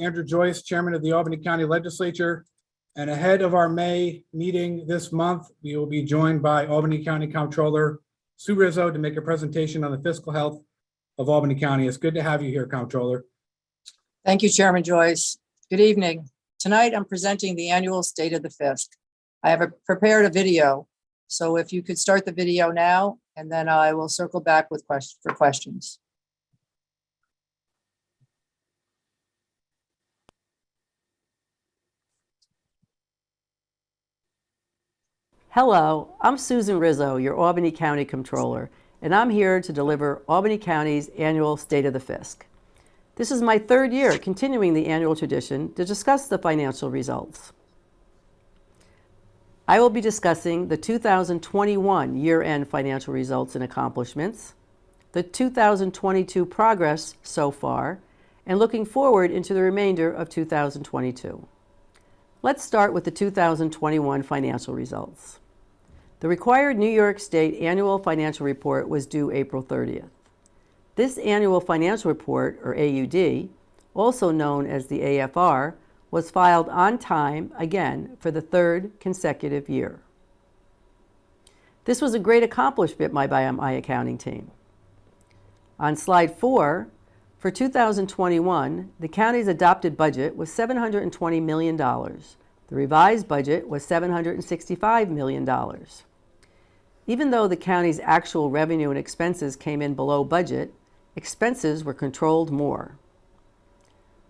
Andrew Joyce, Chairman of the Albany County Legislature. And ahead of our May meeting this month, we will be joined by Albany County Comptroller Sue Rizzo to make a presentation on the fiscal health of Albany County. It's good to have you here, Comptroller. Thank you, Chairman Joyce. Good evening. Tonight, I'm presenting the annual State of the Fisc. I have prepared a video, so if you could start the video now, and then I will circle back with questions. Hello, I'm Susan Rizzo, your Albany County Comptroller, and I'm here to deliver Albany County's annual State of the Fisc. This is my third year continuing the annual tradition to discuss the financial results. I will be discussing the 2021 year-end financial results and accomplishments, the 2022 progress so far, and looking forward into the remainder of 2022. Let's start with the 2021 financial results. The required New York State Annual Financial Report was due April 30th. This Annual Financial Report, or AUD, also known as the AFR, was filed on time again for the third consecutive year. This was a great accomplishment by my accounting team. On slide 4, for 2021, the county's adopted budget was $720 million. The revised budget was $765 million. Even though the county's actual revenue and expenses came in below budget, expenses were controlled more.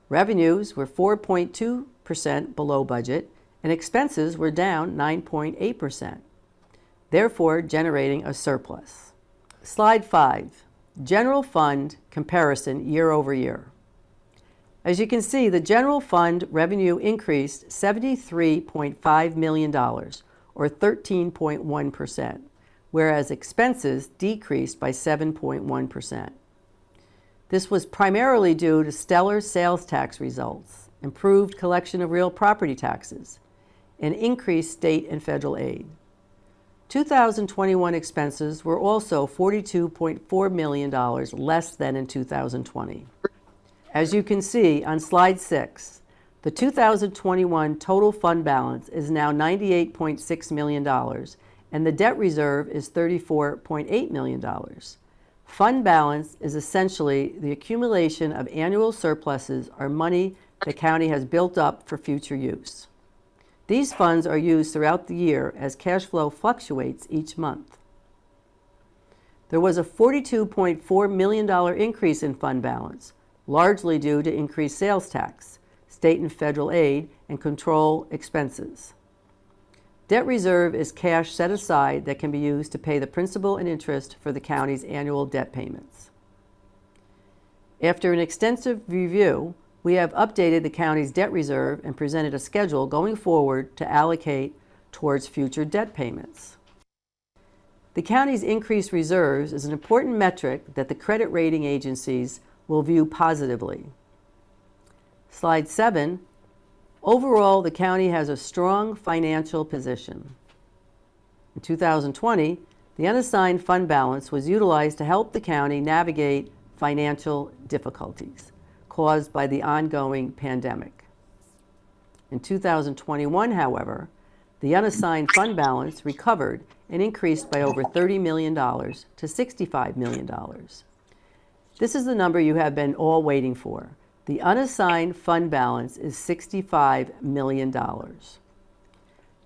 Revenues were 4.2% below budget, and expenses were down 9.8%, therefore generating a surplus. Slide 5. General fund comparison year over year. As you can see, the general fund revenue increased $73.5 million, or 13.1%, whereas expenses decreased by 7.1%. This was primarily due to stellar sales tax results, improved collection of real property taxes, and increased state and federal aid. 2021 expenses were also $42.4 million less than in 2020. As you can see on slide 6, the 2021 total fund balance is now $98.6 million, and the debt reserve is $34.8 million. Fund balance is essentially the accumulation of annual surpluses or money the county has built up for future use. These funds are used throughout the year as cash flow fluctuates each month. There was a $42.4 million increase in fund balance, largely due to increased sales tax, state and federal aid, and control expenses. Debt reserve is cash set aside that can be used to pay the principal and interest for the county's annual debt payments. After an extensive review, we have updated the county's debt reserve and presented a schedule going forward to allocate towards future debt payments. The county's increased reserves is an important metric that the credit rating agencies will view positively. Slide 7. Overall, the county has a strong financial position. In 2020, the unassigned fund balance was utilized to help the county navigate financial difficulties caused by the ongoing pandemic. In 2021, however, the unassigned fund balance recovered and increased by over $30 million to $65 million. This is the number you have been all waiting for. The unassigned fund balance is $65 million.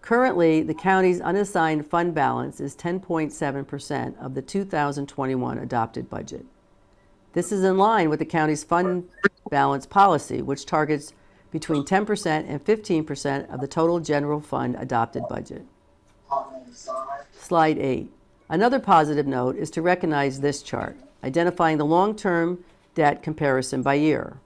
Currently, the county's unassigned fund balance is 10.7% of the 2021 adopted budget. This is in line with the county's fund balance policy, which targets between 10% and 15% of the total general fund adopted budget. Slide 8. Another positive note is to recognize this chart, identifying the long-term debt comparison by year.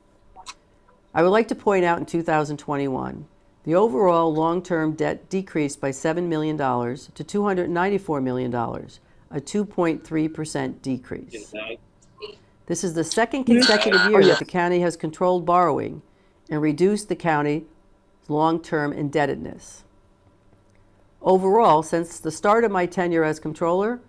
I would like to point out in 2021, the overall long-term debt decreased by $7 million to $294 million, a 2.3% decrease. This is the second consecutive year that the county has controlled borrowing and reduced the county's long-term indebtedness. Overall, since the start of my tenure as comptroller,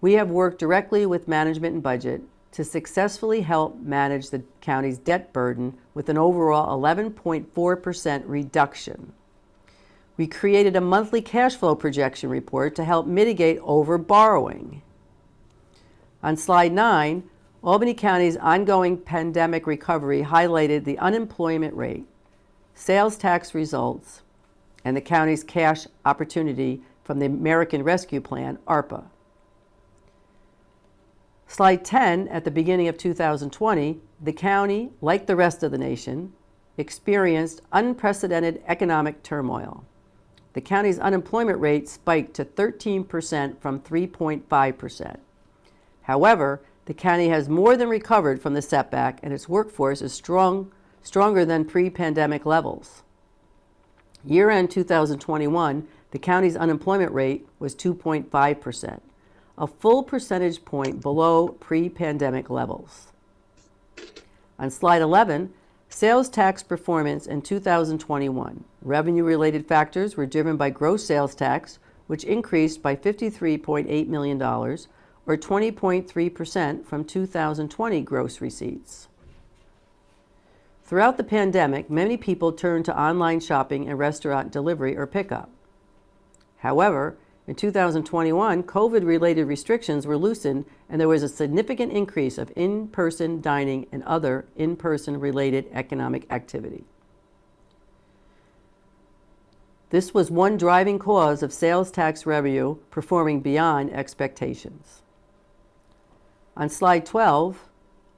we have worked directly with management and budget to successfully help manage the county's debt burden with an overall 11.4% reduction. We created a monthly cash flow projection report to help mitigate over-borrowing. On slide 9, Albany County's ongoing pandemic recovery highlighted the unemployment rate, sales tax results, and the county's cash opportunity from the American Rescue Plan, ARPA. Slide 10, at the beginning of 2020, the county, like the rest of the nation, experienced unprecedented economic turmoil. The county's unemployment rate spiked to 13% from 3.5%. However, the county has more than recovered from the setback, and its workforce is stronger than pre-pandemic levels. Year-end 2021, the county's unemployment rate was 2.5%, a full percentage point below pre-pandemic levels. On slide 11, sales tax performance in 2021. Revenue-related factors were driven by gross sales tax, which increased by $53.8 million, or 20.3% from 2020 gross receipts. Throughout the pandemic, many people turned to online shopping and restaurant delivery or pickup. However, in 2021, COVID-related restrictions were loosened, and there was a significant increase of in-person dining and other in-person related economic activity. This was one driving cause of sales tax revenue performing beyond expectations. On slide 12,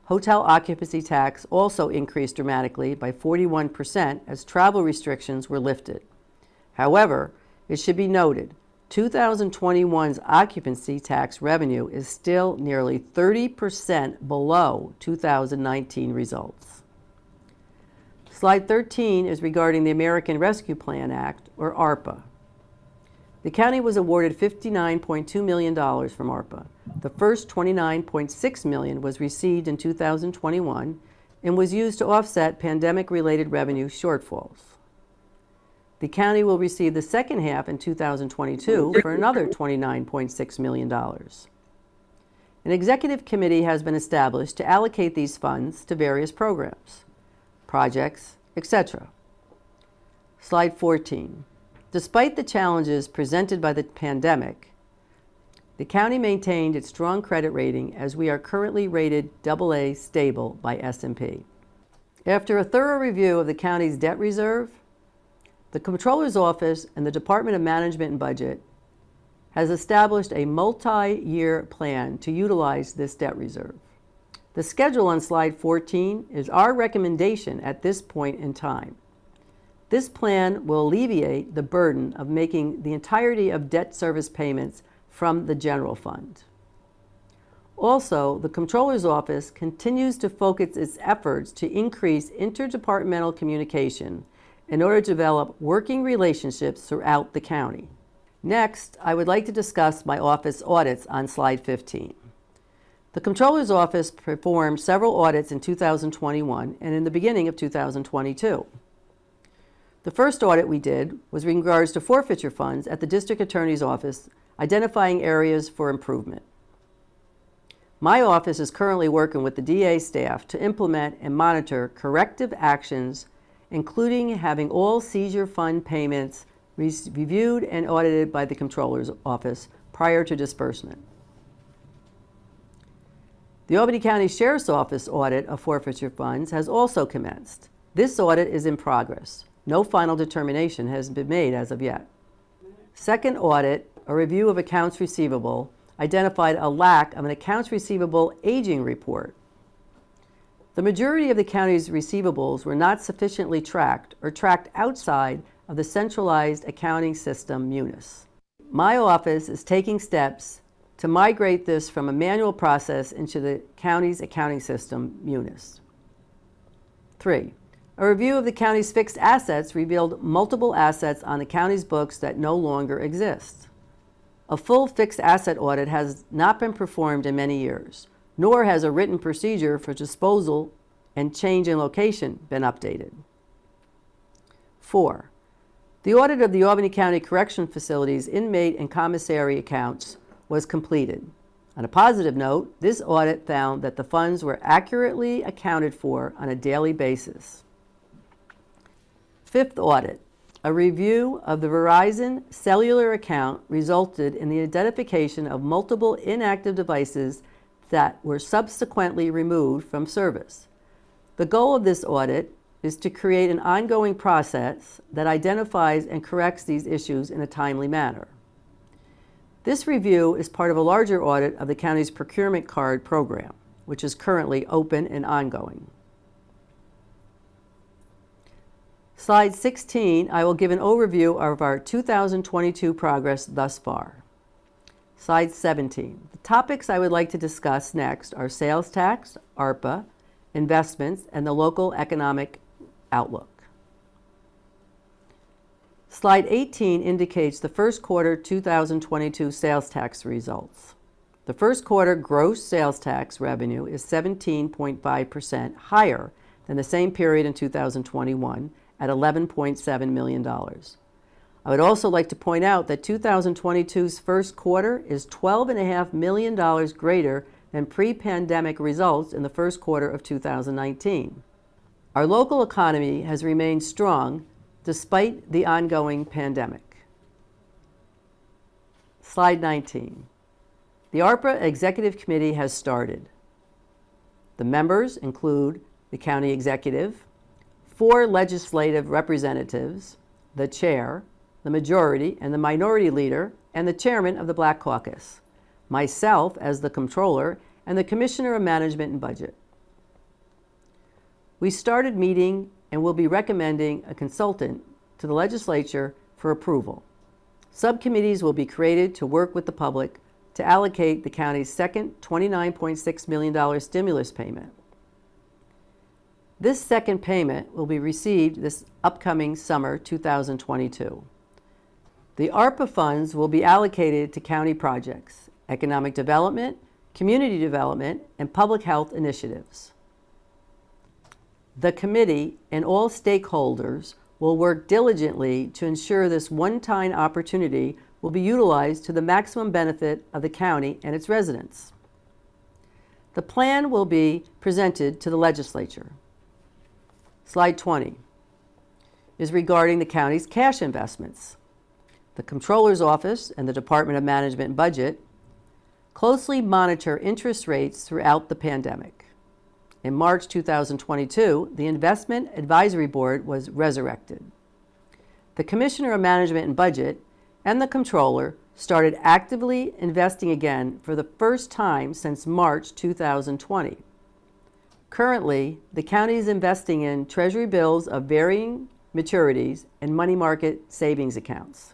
hotel occupancy tax also increased dramatically by 41% as travel restrictions were lifted. However, it should be noted, 2021's occupancy tax revenue is still nearly 30% below 2019 results. Slide 13 is regarding the American Rescue Plan Act, or ARPA. The county was awarded $59.2 million from ARPA. The first $29.6 million was received in 2021 and was used to offset pandemic-related revenue shortfalls. The county will receive the second half in 2022 for another $29.6 million. An executive committee has been established to allocate these funds to various programs, projects, etc. Slide 14. Despite the challenges presented by the pandemic, the county maintained its strong credit rating as we are currently rated AA stable by S&P. After a thorough review of the county's debt reserve, the Comptroller's Office and the Department of Management and Budget has established a multi-year plan to utilize this debt reserve. The schedule on slide 14 is our recommendation at this point in time. This plan will alleviate the burden of making the entirety of debt service payments from the general fund. Also, the Comptroller's Office continues to focus its efforts to increase interdepartmental communication in order to develop working relationships throughout the county. Next, I would like to discuss my office audits on slide 15. The Comptroller's Office performed several audits in 2021 and in the beginning of 2022. The first audit we did was in regards to forfeiture funds at the District Attorney's Office, identifying areas for improvement. My office is currently working with the DA staff to implement and monitor corrective actions, including having all seizure fund payments reviewed and audited by the Comptroller's Office prior to disbursement. The Albany County Sheriff's Office audit of forfeiture funds has also commenced. This audit is in progress. No final determination has been made as of yet. Second audit, a review of accounts receivable, identified a lack of an accounts receivable aging report. The majority of the county's receivables were not sufficiently tracked or tracked outside of the centralized accounting system, MUNIS. My office is taking steps to migrate this from a manual process into the county's accounting system, MUNIS. 3. A review of the county's fixed assets revealed multiple assets on the county's books that no longer exist. A full fixed asset audit has not been performed in many years, nor has a written procedure for disposal and change in location been updated. 4. The audit of the Albany County Correction Facility's inmate and commissary accounts was completed. On a positive note, this audit found that the funds were accurately accounted for on a daily basis. Fifth audit. A review of the Verizon cellular account resulted in the identification of multiple inactive devices that were subsequently removed from service. The goal of this audit is to create an ongoing process that identifies and corrects these issues in a timely manner. This review is part of a larger audit of the county's procurement card program, which is currently open and ongoing. Slide 16, I will give an overview of our 2022 progress thus far. Slide 17, the topics I would like to discuss next are sales tax, ARPA, investments, and the local economic outlook. Slide 18 indicates the first quarter 2022 sales tax results. The first quarter gross sales tax revenue is 17.5% higher than the same period in 2021 at $11.7 million. I would also like to point out that 2022's first quarter is $12.5 million greater than pre-pandemic results in the first quarter of 2019. Our local economy has remained strong despite the ongoing pandemic. Slide 19. The ARPA Executive Committee has started. The members include the county executive, 4 legislative representatives, the chair, the majority and the minority leader, and the chairman of the Black Caucus, myself as the controller, and the Commissioner of Management and Budget. We started meeting and will be recommending a consultant to the legislature for approval. Subcommittees will be created to work with the public to allocate the county's second $29.6 million stimulus payment. This second payment will be received this upcoming summer 2022. The ARPA funds will be allocated to county projects, economic development, community development, and public health initiatives. The committee and all stakeholders will work diligently to ensure this one-time opportunity will be utilized to the maximum benefit of the county and its residents. The plan will be presented to the legislature. Slide 20 is regarding the county's cash investments. The Comptroller's Office and the Department of Management and Budget closely monitor interest rates throughout the pandemic. In March 2022, the Investment Advisory Board was resurrected. The Commissioner of Management and Budget and the Comptroller started actively investing again for the first time since March 2020. Currently, the county is investing in Treasury bills of varying maturities and money market savings accounts.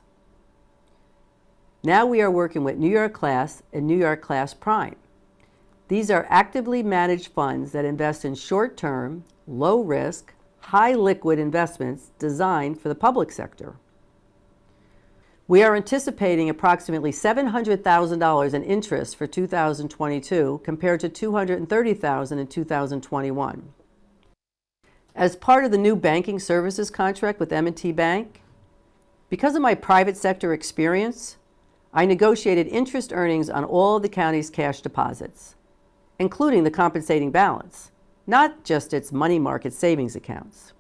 Now we are working with New York Class and New York Class Prime. These are actively managed funds that invest in short-term, low-risk, high-liquid investments designed for the public sector. We are anticipating approximately $700,000 in interest for 2022 compared to $230,000 in 2021. As part of the new banking services contract with M&T Bank, because of my private sector experience, I negotiated interest earnings on all of the county's cash deposits, including the compensating balance, not just its money market savings accounts.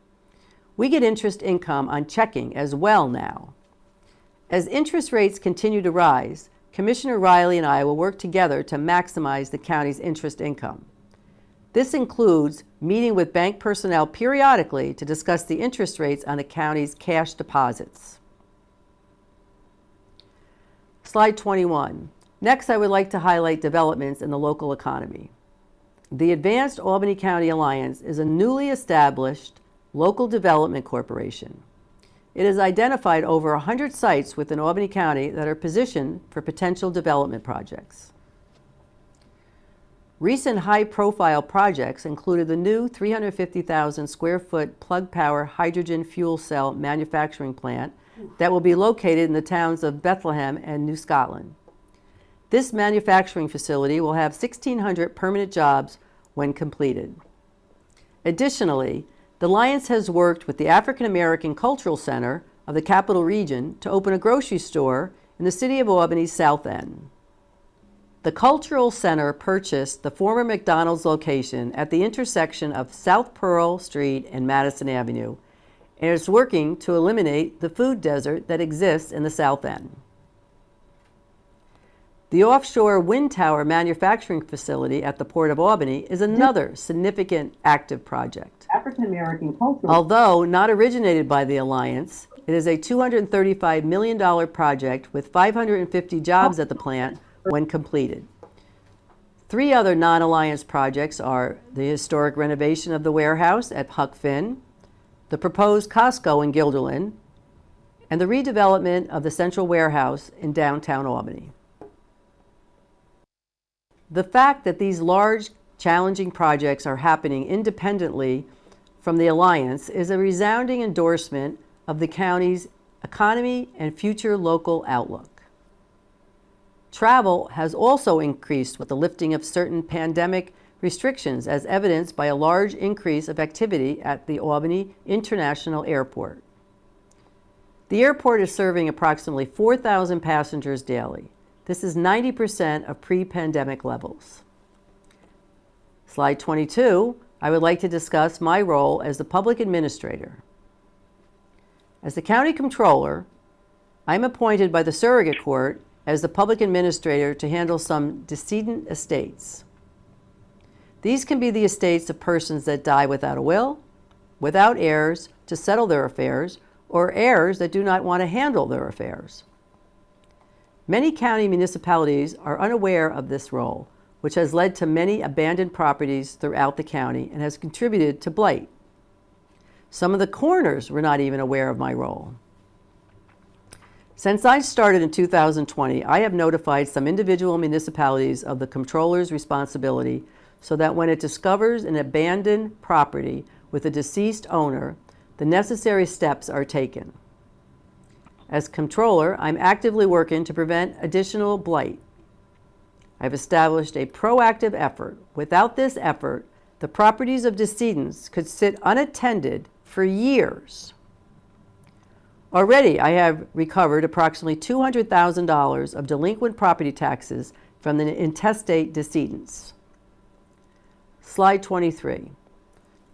We get interest income on checking as well now. As interest rates continue to rise, Commissioner Riley and I will work together to maximize the county's interest income. This includes meeting with bank personnel periodically to discuss the interest rates on the county's cash deposits. Slide 21. Next, I would like to highlight developments in the local economy. The Advanced Albany County Alliance is a newly established local development corporation. It has identified over 100 sites within Albany County that are positioned for potential development projects. Recent high-profile projects included the new 350,000 square foot Plug Power hydrogen fuel cell manufacturing plant that will be located in the towns of Bethlehem and New Scotland. This manufacturing facility will have 1,600 permanent jobs when completed. Additionally, the Alliance has worked with the African American Cultural Center of the Capital Region to open a grocery store in the city of Albany's South End. The Cultural Center purchased the former McDonald's location at the intersection of South Pearl Street and Madison Avenue, and is working to eliminate the food desert that exists in the South End. The offshore wind tower manufacturing facility at the Port of Albany is another significant active project. African American cultural. Although not originated by the Alliance, it is a $235 million project with 550 jobs at the plant when completed. 3 other non-Alliance projects are the historic renovation of the warehouse at Huck Finn, the proposed Costco in Guilderland, and the redevelopment of the central warehouse in downtown Albany. The fact that these large, challenging projects are happening independently from the Alliance is a resounding endorsement of the county's economy and future local outlook. Travel has also increased with the lifting of certain pandemic restrictions, as evidenced by a large increase of activity at the Albany International Airport. The airport is serving approximately 4,000 passengers daily. This is 90% of pre-pandemic levels. Slide 22, I would like to discuss my role as the public administrator. As the county controller, I'm appointed by the surrogate court as the public administrator to handle some decedent estates. These can be the estates of persons that die without a will, without heirs to settle their affairs, or heirs that do not want to handle their affairs. Many county municipalities are unaware of this role, which has led to many abandoned properties throughout the county and has contributed to blight. Some of the coroners were not even aware of my role. Since I started in 2020, I have notified some individual municipalities of the controller's responsibility so that when it discovers an abandoned property with a deceased owner, the necessary steps are taken. As controller, I'm actively working to prevent additional blight. I've established a proactive effort. Without this effort, the properties of decedents could sit unattended for years. Already, I have recovered approximately $200,000 of delinquent property taxes from the intestate decedents. Slide 23.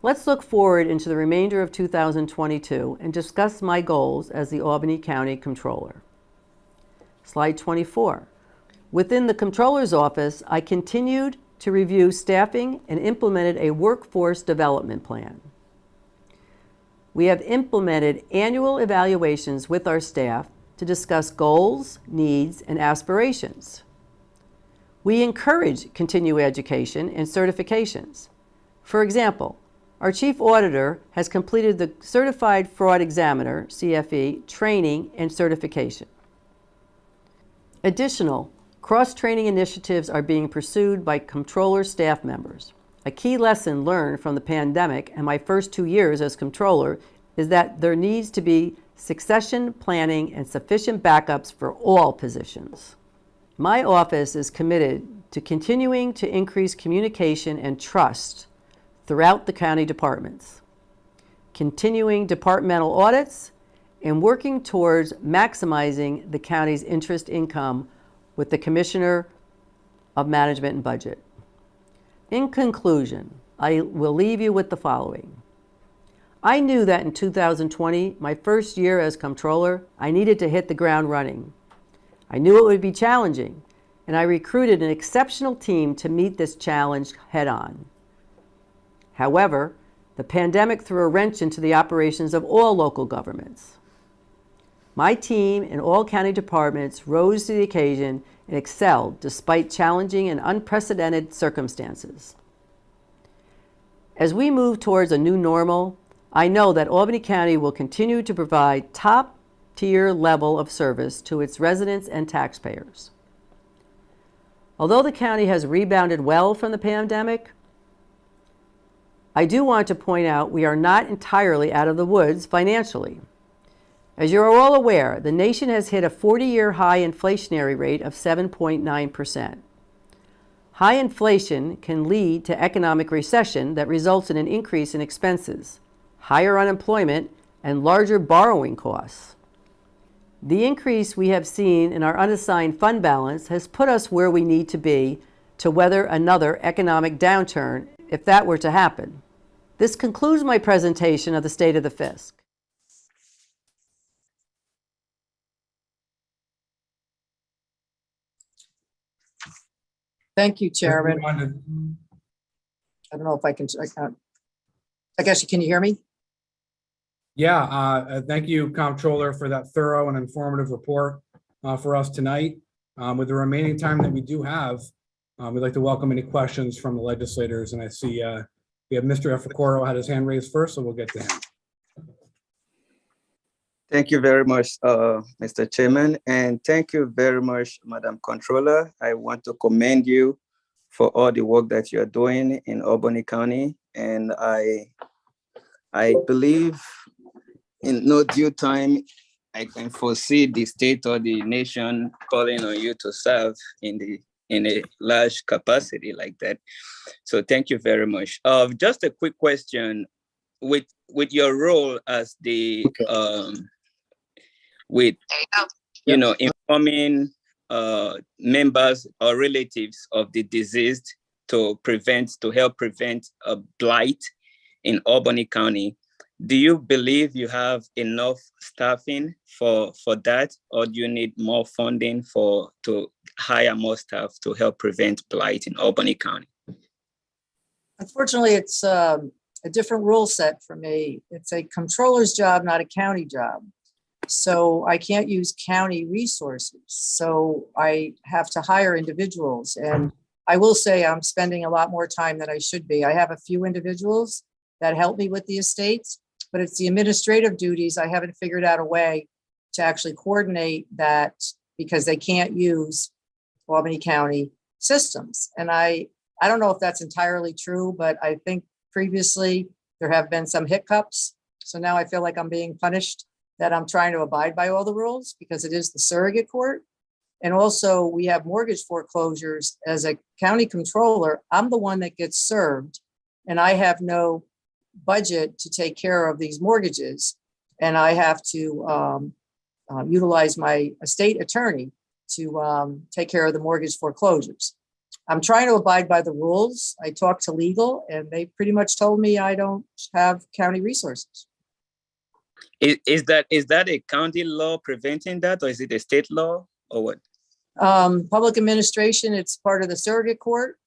Let's look forward into the remainder of 2022 and discuss my goals as the Albany County Controller. Slide 24. Within the Controller's Office, I continued to review staffing and implemented a workforce development plan. We have implemented annual evaluations with our staff to discuss goals, needs, and aspirations. We encourage continuing education and certifications. For example, our Chief Auditor has completed the Certified Fraud Examiner, CFE, training and certification. Additional cross-training initiatives are being pursued by Controller staff members. A key lesson learned from the pandemic and my first 2 years as Controller is that there needs to be succession planning and sufficient backups for all positions. My office is committed to continuing to increase communication and trust throughout the county departments, continuing departmental audits, and working towards maximizing the county's interest income with the Commissioner of Management and Budget. In conclusion, I will leave you with the following. I knew that in 2020, my first year as Comptroller, I needed to hit the ground running. I knew it would be challenging, and I recruited an exceptional team to meet this challenge head-on. However, the pandemic threw a wrench into the operations of all local governments. My team and all county departments rose to the occasion and excelled despite challenging and unprecedented circumstances. As we move towards a new normal, I know that Albany County will continue to provide top-tier level of service to its residents and taxpayers. Although the county has rebounded well from the pandemic, I do want to point out we are not entirely out of the woods financially. As you are all aware, the nation has hit a 40-year high inflationary rate of 7.9%. High inflation can lead to economic recession that results in an increase in expenses, higher unemployment, and larger borrowing costs. The increase we have seen in our unassigned fund balance has put us where we need to be to weather another economic downturn if that were to happen. This concludes my presentation of the state of the fisc. Thank you, Chairman. Move on to- I don't know if I can, I guess, can you hear me? Yeah, thank you, Comptroller, for that thorough and informative report for us tonight. With the remaining time that we do have, we'd like to welcome any questions from the legislators. And I see we have Mr. Efficoro had his hand raised first, so we'll get to him. Thank you very much, Mr. Chairman, and thank you very much, Madam Controller. I want to commend you for all the work that you're doing in Albany County, and I believe in no due time, I can foresee the state or the nation calling on you to serve in a large capacity like that. So thank you very much. Just a quick question: with your role as the with informing members or relatives of the deceased to help prevent a blight in Albany County, do you believe you have enough staffing for that, or do you need more funding to hire more staff to help prevent blight in Albany County? Unfortunately, it's a different rule set for me. It's a controller's job, not a county job. So I can't use county resources. So I have to hire individuals. And I will say I'm spending a lot more time than I should be. I have a few individuals that help me with the estates, but it's the administrative duties. I haven't figured out a way to actually coordinate that because they can't use Albany County systems. And I don't know if that's entirely true, but I think previously there have been some hiccups. So now I feel like I'm being punished that I'm trying to abide by all the rules because it is the surrogate court. And also we have mortgage foreclosures. As a county controller, I'm the one that gets served and I have no budget to take care of these mortgages. And I have to utilize my estate attorney to take care of the mortgage foreclosures. I'm trying to abide by the rules. I talked to legal and they pretty much told me I don't have county resources. Is that a county law preventing that, or is it a state law, or what? Public administration, it's part of the surrogate court,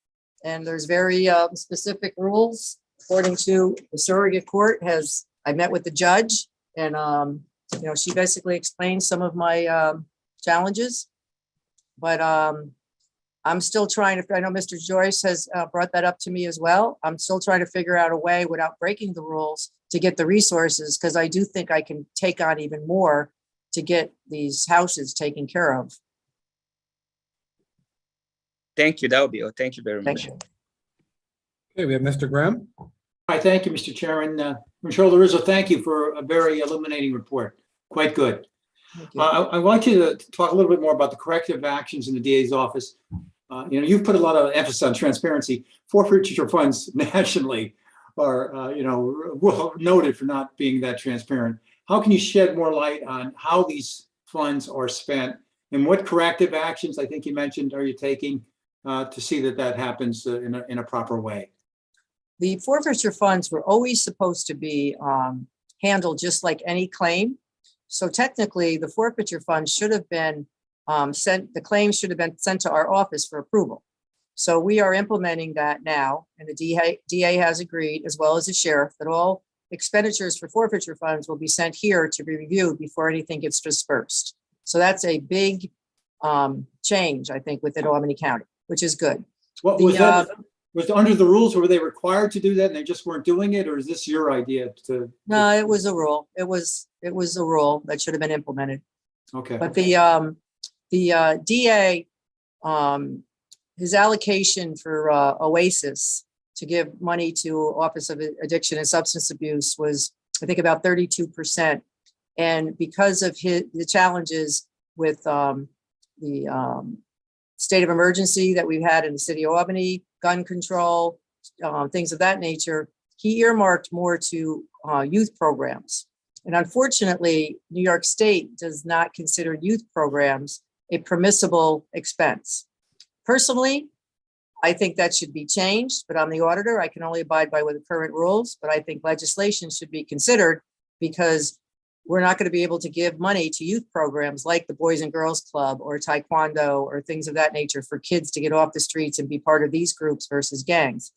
and there's very specific rules. According to the surrogate court, I met with the judge, and she basically explained some of my challenges. But I'm still trying to. I know Mr. Joyce has brought that up to me as well. I'm still trying to figure out a way without breaking the rules to get the resources, because I do think I can take on even more to get these houses taken care of. Thank you. That will be all. Thank you very Thank much. you. Okay, we have Mr. Graham. Hi, thank you, Mr. Chairman. Controller Rizzo, thank you for a very illuminating report. Quite good. Thank you. I want you to talk a little bit more about the corrective actions in the DA's office. You've put a lot of emphasis on transparency. Forfeiture funds nationally are, well noted for not being that transparent. How can you shed more light on how these funds are spent and what corrective actions, I think you mentioned, are you taking to see that happens in a proper way? The forfeiture funds were always supposed to be handled just like any claim. So technically, the forfeiture funds should have been the claims should have been sent to our office for approval. So we are implementing that now, and the DA has agreed, as well as the sheriff, that all expenditures for forfeiture funds will be sent here to be reviewed before anything gets dispersed. So that's a big change, I think, within Albany County, which is good. What was that? Was under the rules, were they required to do that and they just weren't doing it, or is this your idea to? No, it was a rule. It was a rule that should have been implemented. Okay. But the DA, his allocation for Oasis to give money to Office of Addiction and Substance Abuse was, I think, about 32%. And because of the challenges with the state of emergency that we've had in the city of Albany, gun control, things of that nature, he earmarked more to youth programs. And unfortunately, New York State does not consider youth programs a permissible expense. Personally, I think that should be changed, but I'm the auditor. I can only abide by the current rules, but I think legislation should be considered because we're not going to be able to give money to youth programs like the Boys and Girls Club or Taekwondo or things of that nature for kids to get off the streets and be part of these groups versus gangs.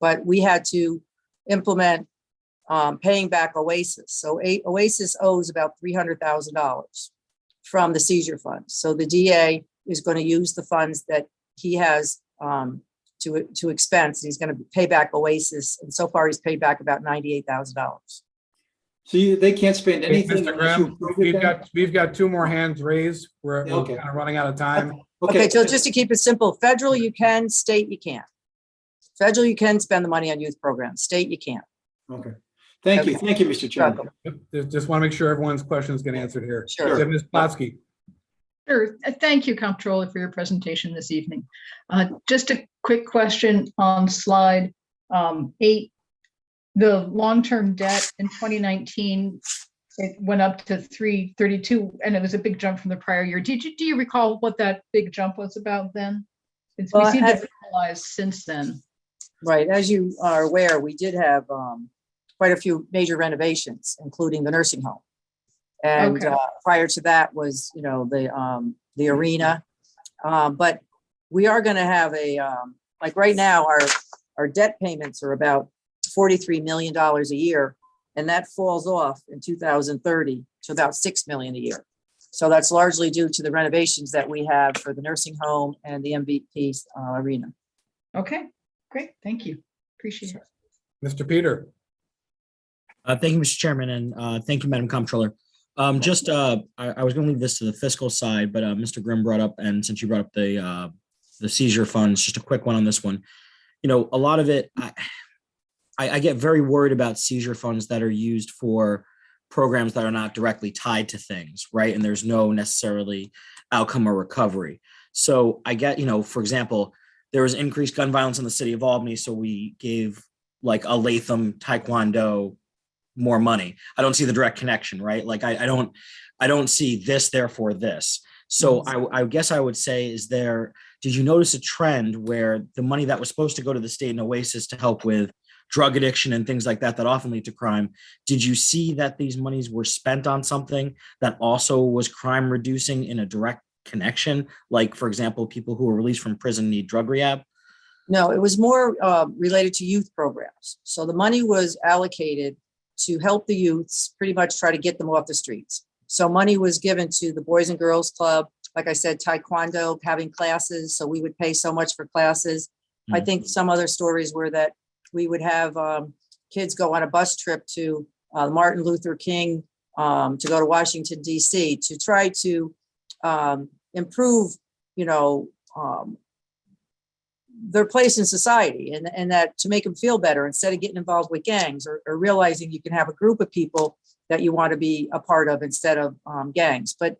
But we had to implement paying back Oasis. So Oasis owes about $300,000 from the seizure funds. So the DA is going to use the funds that he has to expense. He's going to pay back Oasis. And so far he's paid back about $98,000. So they can't spend Hey, anything. Mr. unless you Graham, approve it we've got two more hands raised. We're Okay. kind of running out of time. Okay, so just to keep it simple, federal you can, state you can't. Federal you can spend the money on youth programs, state you can't. Okay. Thank you. Okay. Thank you, Mr. Chairman. Just want to make sure everyone's questions get answered here. Sure. Ms. Platsky. Sure. Thank you, Comptroller, for your presentation this evening. Just a quick question on slide 8. The long-term debt in 2019, it went up to 332, and it was a big jump from the prior year. Do you recall what that big jump was about then? We Well, seem to have realized since then. Right, as you are aware, we did have quite a few major renovations, including the nursing home. And Okay. prior to that was, the arena. But we are going to have like right now, our debt payments are about $43 million a year. And that falls off in 2030 to about $6 million a year. So that's largely due to the renovations that we have for the nursing home and the MVP arena. Okay, great. Thank you. Appreciate it. Mr. Peter. Thank you, Mr. Chairman, and thank you, Madam Comptroller. I was going to leave this to the fiscal side, but Mr. Grimm brought up, and since you brought up the seizure funds, just a quick one on this one. A lot of it, I get very worried about seizure funds that are used for programs that are not directly tied to things, right? And there's no necessarily outcome or recovery. So I get, for example, there was increased gun violence in the city of Albany, so we gave like a Latham Taekwondo more money. I don't see the direct connection, right? Like I don't see this, therefore this. So I guess I would say, did you notice a trend where the money that was supposed to go to the state and Oasis to help with drug addiction and things like that often lead to crime, did you see that these monies were spent on something that also was crime reducing in a direct connection? Like, for example, people who were released from prison need drug rehab? No, it was more related to youth programs. So the money was allocated to help the youths pretty much try to get them off the streets. So money was given to the Boys and Girls Club, like I said, Taekwondo, having classes. So we would pay so much for classes. I think some other stories were that we would have kids go on a bus trip to Martin Luther King to go to Washington, D.C. to try to improve, their place in society and that to make them feel better instead of getting involved with gangs or realizing you can have a group of people that you want to be a part of instead of gangs. But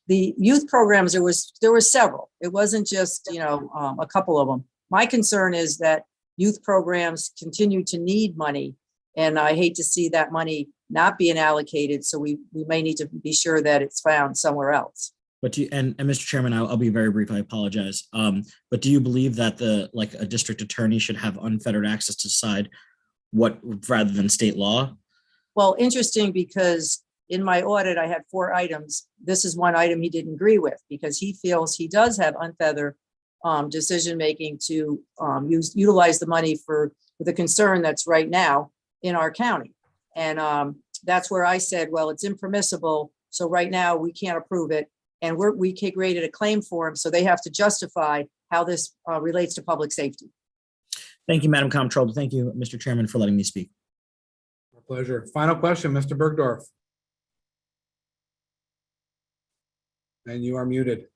the youth programs, there were several. It wasn't just, a couple of them. My concern is that youth programs continue to need money. And I hate to see that money not being allocated. So we may need to be sure that it's found somewhere else. But Mr. Chairman, I'll be very brief. I apologize. But do you believe that a district attorney should have unfettered access to decide what rather than state law? Well, interesting, because in my audit, I had 4 items. This is one item he didn't agree with because he feels he does have unfeathered decision-making to utilize the money for the concern that's right now in our county. And that's where I said, well, it's impermissible. So right now we can't approve it. And we created a claim for him. So they have to justify how this relates to public safety. Thank you, Madam Comptroller. Thank you, Mr. Chairman, for letting me speak. My pleasure. Final question, Mr. Bergdorf. And you are muted.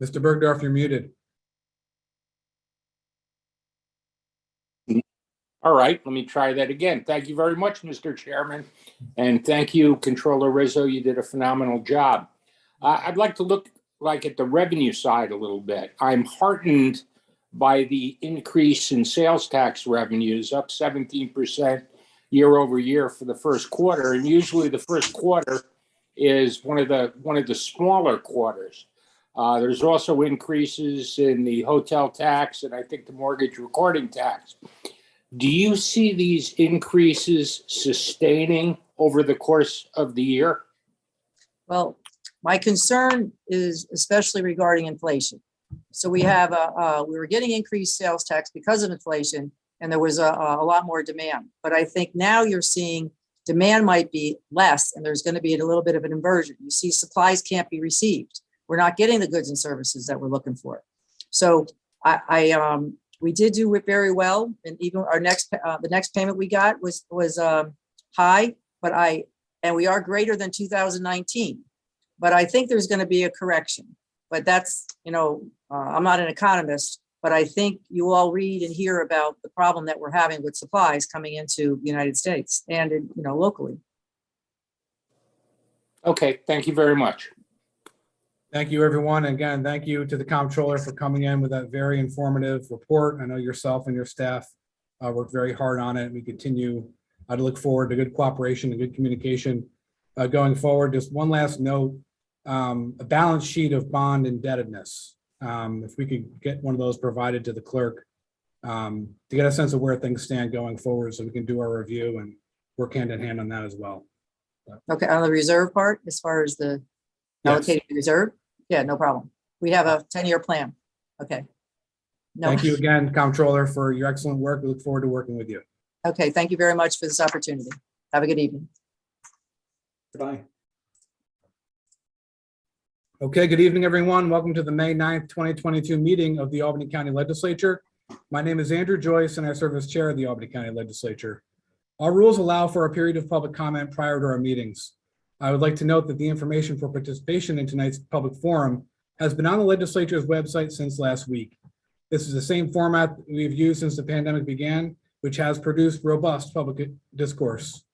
Mr. Bergdorf, you're muted. All right, let me try that again. Thank you very much, Mr. Chairman. And thank you, Controller Rizzo. You did a phenomenal job. I'd like to look at the revenue side a little bit. I'm heartened by the increase in sales tax revenues, up 17% year over year for the first quarter. And usually the first quarter is one of the smaller quarters. There's also increases in the hotel tax and I think the mortgage recording tax. Do you see these increases sustaining over the course of the year? Well, my concern is especially regarding inflation. So we were getting increased sales tax because of inflation, and there was a lot more demand. But I think now you're seeing demand might be less, and there's going to be a little bit of an inversion. You see supplies can't be received. We're not getting the goods and services that we're looking for. So we did do it very well, and even our the next payment we got was high, and we are greater than 2019. But I think there's going to be a correction. But that's, I'm not an economist, but I think you all read and hear about the problem that we're having with supplies coming into the United States and locally. Okay, thank you very much. Thank you, everyone. Again, thank you to the comptroller for coming in with that very informative report. I know yourself and your staff worked very hard on it. We continue to look forward to good cooperation and good communication going forward. Just one last note, a balance sheet of bond indebtedness. If we could get one of those provided to the clerk to get a sense of where things stand going forward so we can do our review and work hand in hand on that as well. Okay, on the reserve part, as far as the allocated reserve? Yeah, no problem. We have a 10-year plan. Okay. No. Thank you again, comptroller, for your excellent work. We look forward to working with you. Okay, thank you very much for this opportunity. Have a good evening. Goodbye. Okay, good evening, everyone. Welcome to the May 9th, 2022 meeting of the Albany County Legislature. My name is Andrew Joyce, and I serve as chair of the Albany County Legislature. Our rules allow for a period of public comment prior to our meetings. I would like to note that the information for participation in tonight's public forum has been on the legislature's website since last week. This is the same format we've used since the pandemic began, which has produced robust public discourse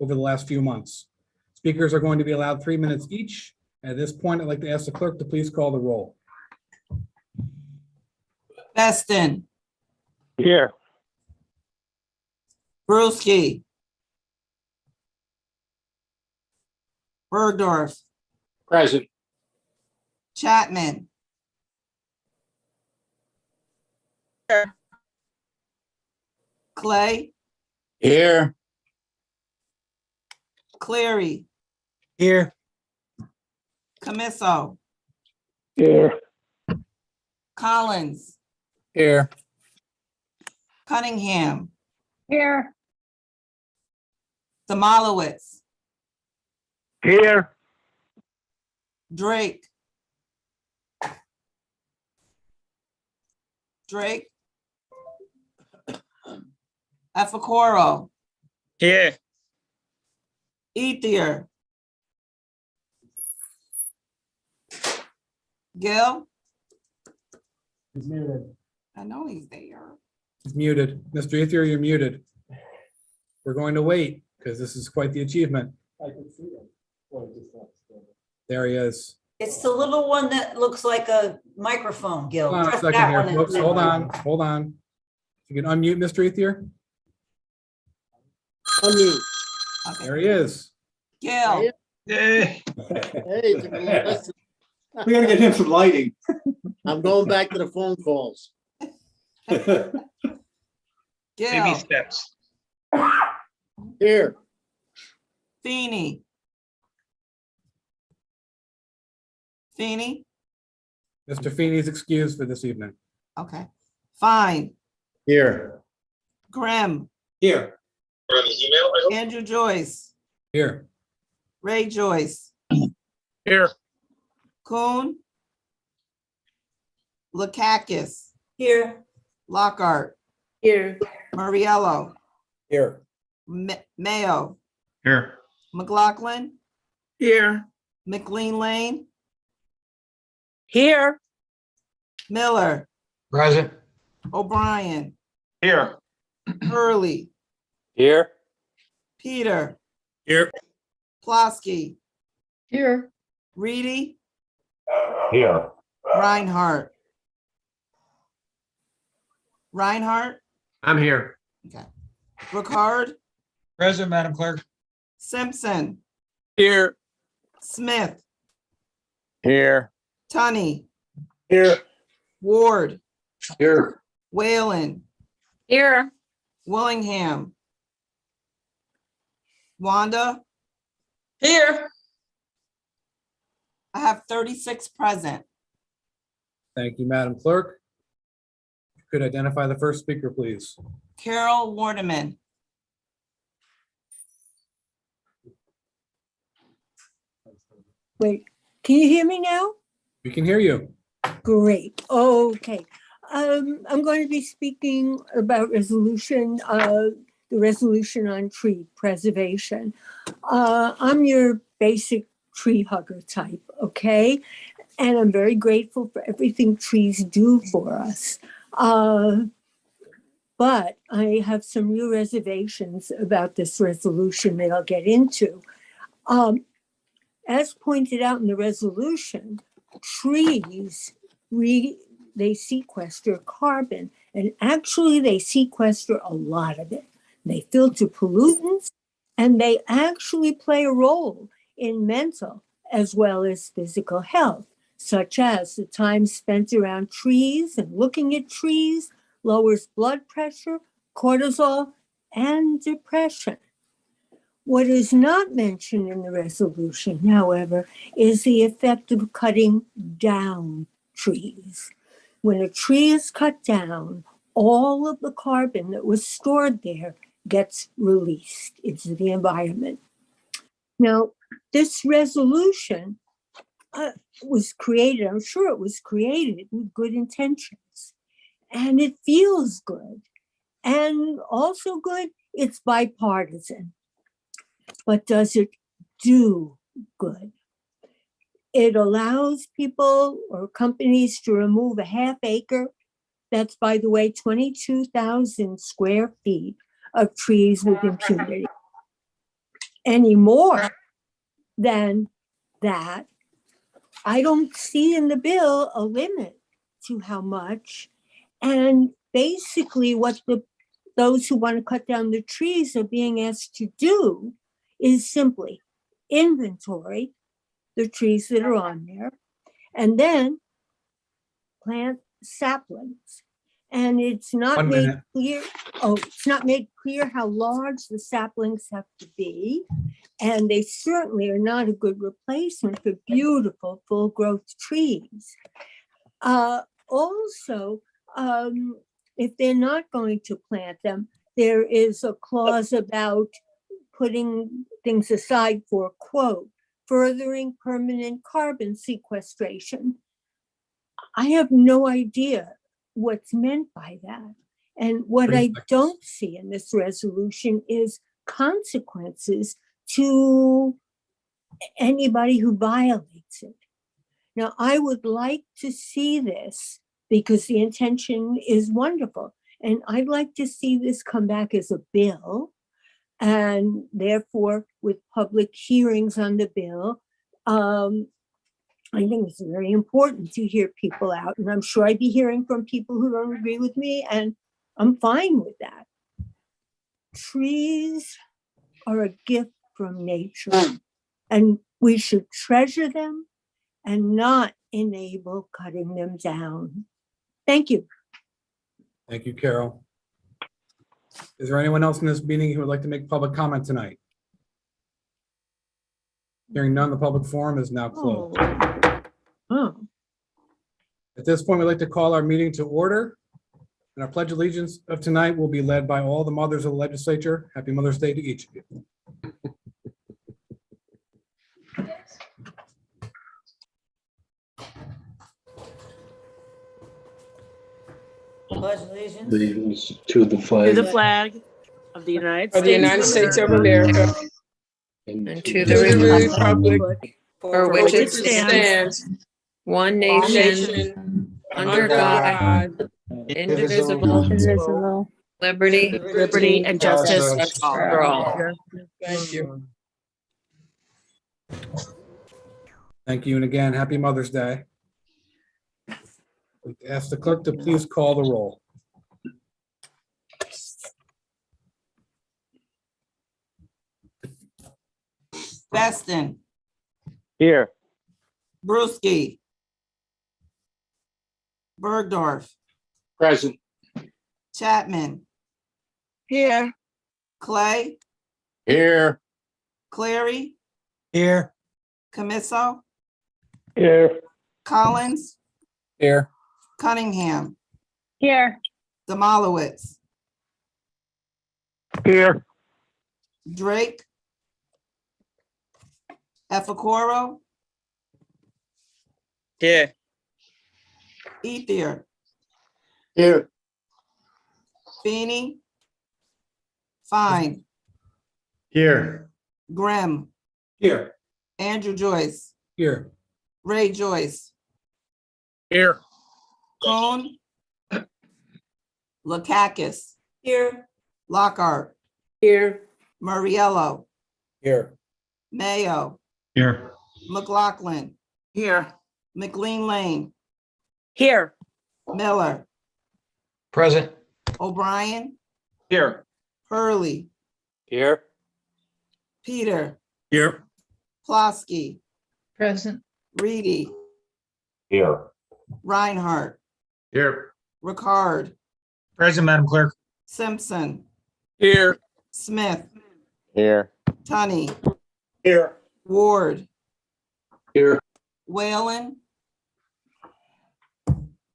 over the last few months. Speakers are going to be allowed 3 minutes each. At this point, I'd like to ask the clerk to please call the roll. Beston, Here. Brewski, Bergdorf, Present. Chapman. Clay, Here. Cleary, Here. Camiso, Here. Collins, Here. Cunningham, Here. Samalowitz, Here. Drake, Efacoro, Here. Ethier, Gil. He's muted. I know he's there. He's muted. Mr. Ethier, you're muted. We're going to wait because this is quite the achievement. I can see him. There he is. It's the little one that looks like a microphone, Gil. Hold on a Press second that here, one and- folks. Hold on. You can unmute Mr. Ethier. Unmute. There he is. Gil, Hey, listen, We gotta get him some lighting. I'm going back to the phone calls. Gil, steps. Here, Feeney. Feeney, Mr. Feeney is excused for this evening. okay. Fine, here. Grimm, Here. Andrew Joyce, Here. Ray Joyce, Here. Kuhn, Lakakis, Here, Lockhart, here, Muriello, Here. Mayo, Here. McLaughlin, Here. McLean Lane, Here. Miller, Present. O'Brien, Here. Hurley, Here. Peter, Here. Plosky, Here. Reedy, Here. Reinhardt. Reinhardt, I'm here. okay. Ricard, Present, Madam Clerk. Simpson, Here. Smith, Here. Tunney, Here. Ward, Here. Whalen, Here. Willingham, Wanda, Here. I have 36 present. Thank you, Madam Clerk. Could identify the first speaker, please. Carol Wardeman, Wait, can you hear me now? We can hear you. Great. Okay. I'm going to be speaking about the resolution on tree preservation. I'm your basic tree hugger type, okay? And I'm very grateful for everything trees do for us. But I have some real reservations about this resolution that I'll get into. As pointed out in the resolution, trees, they sequester carbon, and actually they sequester a lot of it. They filter pollutants, and they actually play a role in mental as well as physical health, such as the time spent around trees and looking at trees lowers blood pressure, cortisol, and depression. What is not mentioned in the resolution, however, is the effect of cutting down trees. When a tree is cut down, all of the carbon that was stored there gets released into the environment. Now, this resolution was created, I'm sure it was created with good intentions, and it feels good. And also good, it's bipartisan. But does it do good? It allows people or companies to remove a half acre, that's, by the way, 22,000 square feet of trees with impunity. Any more than that, I don't see in the bill a limit to how much. And basically what those who want to cut down the trees are being asked to do is simply inventory the trees that are on there and then plant saplings. And it's not 1 made minute. clear, it's not made clear how large the saplings have to be. And they certainly are not a good replacement for beautiful full growth trees. Also, if they're not going to plant them, there is a clause about putting things aside for, quote, furthering permanent carbon sequestration. I have no idea what's meant by that. And what I don't see in this resolution is consequences to anybody who violates it. Now, I would like to see this because the intention is wonderful. And I'd like to see this come back as a bill, and therefore with public hearings on the bill. I think it's very important to hear people out, and I'm sure I'd be hearing from people who don't agree with me, and I'm fine with that. Trees are a gift from nature, and we should treasure them and not enable cutting them down. Thank you. Thank you, Carol. Is there anyone else in this meeting who would like to make public comment tonight? Hearing none, the public forum is now closed. Oh. At this point, we'd like to call our meeting to order. And our pledge of allegiance of tonight will be led by all the mothers of the legislature. Happy Mother's Day to each of you. Pledge allegiance. Allegiance to the To the flag flag of the United of the United States of America and and to to the republic for which it stands, one nation, under God, indivisible, liberty and justice for all. Thank you. Thank you. And again, happy Mother's Day. I'd like to ask the clerk to please call the roll. Beston, Here. Brewski, Bergdorf, Present. Chapman, Here. Clay, Here. Clary, Here. Camiso, Here. Collins, Here. Cunningham, Here. Demolowitz, Here. Drake, Efacoro, Here. Ethier, Here. Feeney, Fine, Here. Grimm, Here. Andrew Joyce, Here. Ray Joyce, Here. Coon, Lakakis, Here. Lockhart, Here. Murriello, Here. Mayo, Here. McLaughlin, Here. McLean Lane, Here. Miller, Present. O'Brien, Here. Hurley, Here. Peter, Here. Plosky, Present. Reedy, Here. Reinhardt, Here. Ricard, Present, Madam Clerk. Simpson, Here. Smith, Here. Tunney, Here. Ward, Here. Whalen,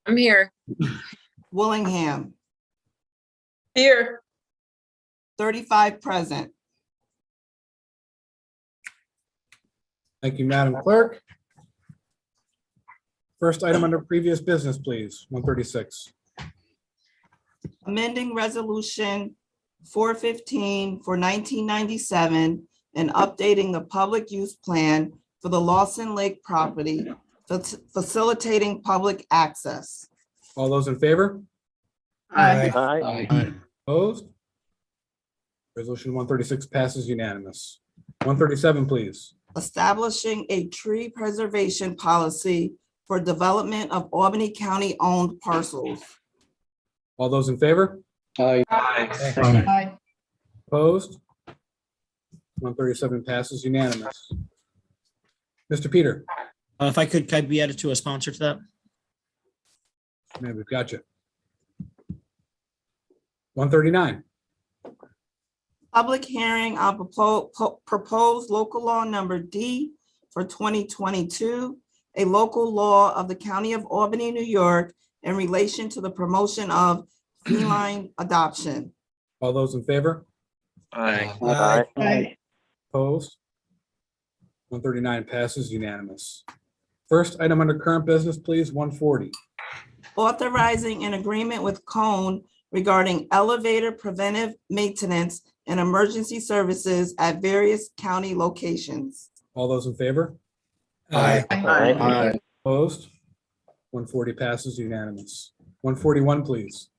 I'm here. Willingham, Here. 35 present. Thank you, Madam Clerk. First item under previous business, please, 136. Amending Resolution 415 for 1997 and updating the public use plan for the Lawson Lake property, facilitating public access. All those in favor? Aye. Aye. Opposed? Resolution 136 passes unanimous. 137, please. Establishing a tree preservation policy for development of Albany County-owned parcels. All those in favor? Aye. Aye. Opposed? 137 passes unanimous. Mr. Peter, If I could I be added to a sponsor to that? man, we've got you. 139. Public hearing on proposed local law number D for 2022, a local law of the County of Albany, New York, in relation to the promotion of feline adoption. All those in favor? Aye. Aye. Opposed? 139 passes unanimous. First item under current business, please, 140. Authorizing an agreement with Cone regarding elevator preventive maintenance and emergency services at various county locations. All those in favor? Aye. Aye. Opposed? 140 passes unanimous. 141, please.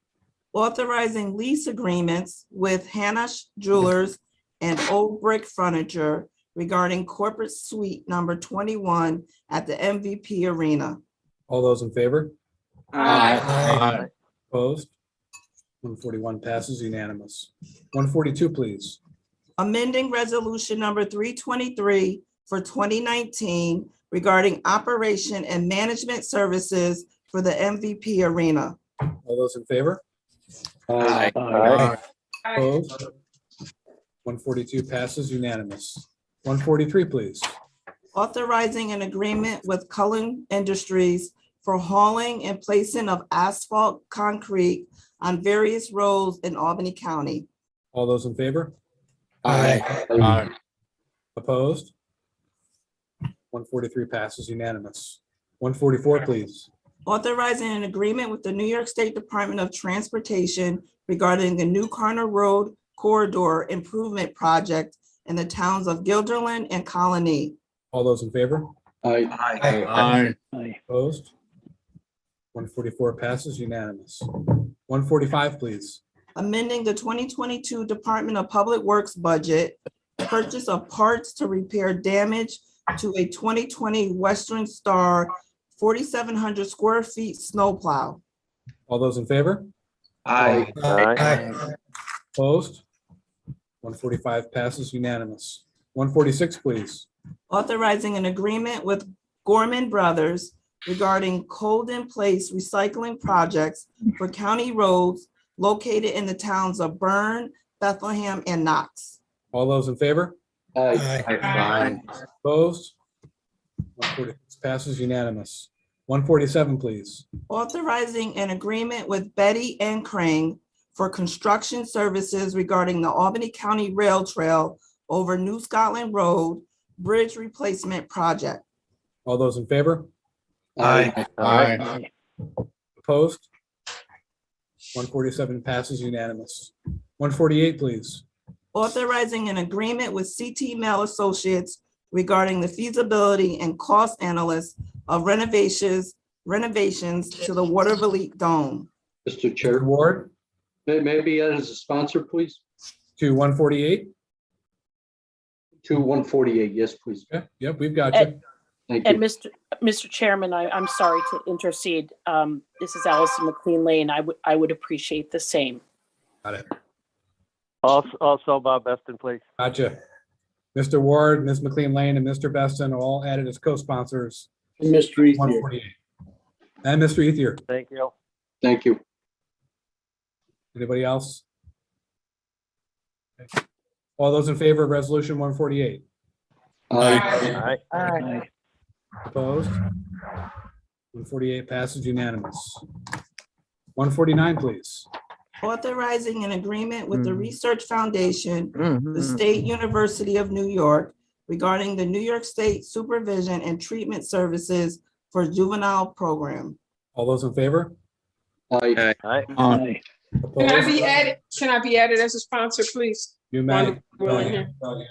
Authorizing lease agreements with Hanash Jewelers and Old Brick Furniture regarding corporate suite number 21 at the MVP Arena. All those in favor? Aye. Opposed? 141 passes unanimous. 142, please. Amending resolution number 323 for 2019 regarding operation and management services for the MVP Arena. All those in favor? Aye. Opposed? 142 passes unanimous. 143, please. Authorizing an agreement with Cullen Industries for hauling and placing of asphalt concrete on various roads in Albany County. All those in favor? Aye. Opposed? 143 passes unanimous. 144, please. Authorizing an agreement with the New York State Department of Transportation regarding the New Carner Road Corridor Improvement Project in the towns of Guilderland and Colony. All those in favor? Aye. Opposed? 144 passes unanimous. 145, please. Amending the 2022 Department of Public Works budget, purchase of parts to repair damage to a 2020 Western Star 4,700 square feet snowplow. All those in favor? Aye. Opposed? 145 passes unanimous. 146, please. Authorizing an agreement with Gorman Brothers regarding Colden Place recycling projects for county roads located in the towns of Bern, Bethlehem, and Knox. All those in favor? Aye. Opposed? 146 passes unanimous. 147, please. Authorizing an agreement with Betty and Crane for construction services regarding the Albany County Rail Trail over New Scotland Road Bridge Replacement Project. All those in favor? Aye. Opposed? 147 passes unanimous. 148, please. Authorizing an agreement with CT Mail Associates regarding the feasibility and cost analysis of renovations to the Waterville Dome. Mr. Chair, Ward, maybe as a sponsor, please. to 148. To 148, yes, please. Okay, yep, we've got you. Thank And you. Mr. Chairman, I'm sorry to intercede. This is Allison McLean Lane. I would appreciate the same. Got it. Also Bob Beston, please. Gotcha. Mr. Ward, Ms. McLean Lane, and Mr. Beston all added as co-sponsors. Mr. Ethier. 148. And Mr. Ethier. Thank you. Thank you. Anybody else? Okay. All those in favor of resolution 148? Aye. Aye. Opposed? 148 passes unanimous. 149, please. Authorizing an agreement with the Research Foundation, the State University of New York regarding the New York State Supervision and Treatment Services for Juvenile Program. All those in favor? Aye. Aye. Opposed? Can I be added as a sponsor, please? You may. Willingham. Okay,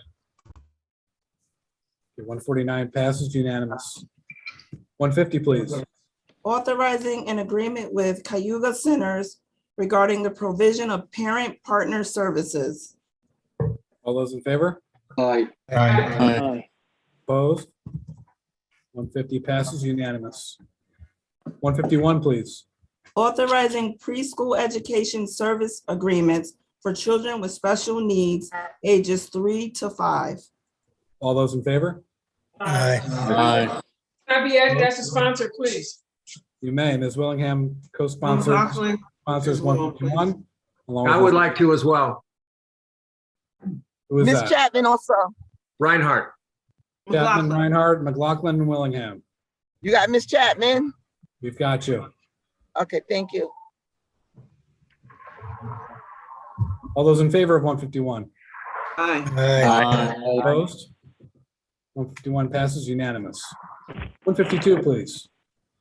149 passes unanimous. 150, please. Authorizing an agreement with Cayuga Centers regarding the provision of parent partner services. All those in favor? Aye. Opposed? 150 passes unanimous. 151, please. Authorizing preschool education service agreements for children with special needs ages 3 to 5. All those in favor? Aye. Can I be added as a sponsor, please? You may. Ms. Willingham, co-sponsor, sponsors 151. along I with would Ms. like to as well. Who is Ms. that? Chapman also. Reinhardt. Chapman, Reinhardt, McLaughlin, and Willingham. You got Ms. Chapman? We've got you. Okay, thank you. All those in favor of 151? Aye. Opposed? 151 passes unanimous. 152, please.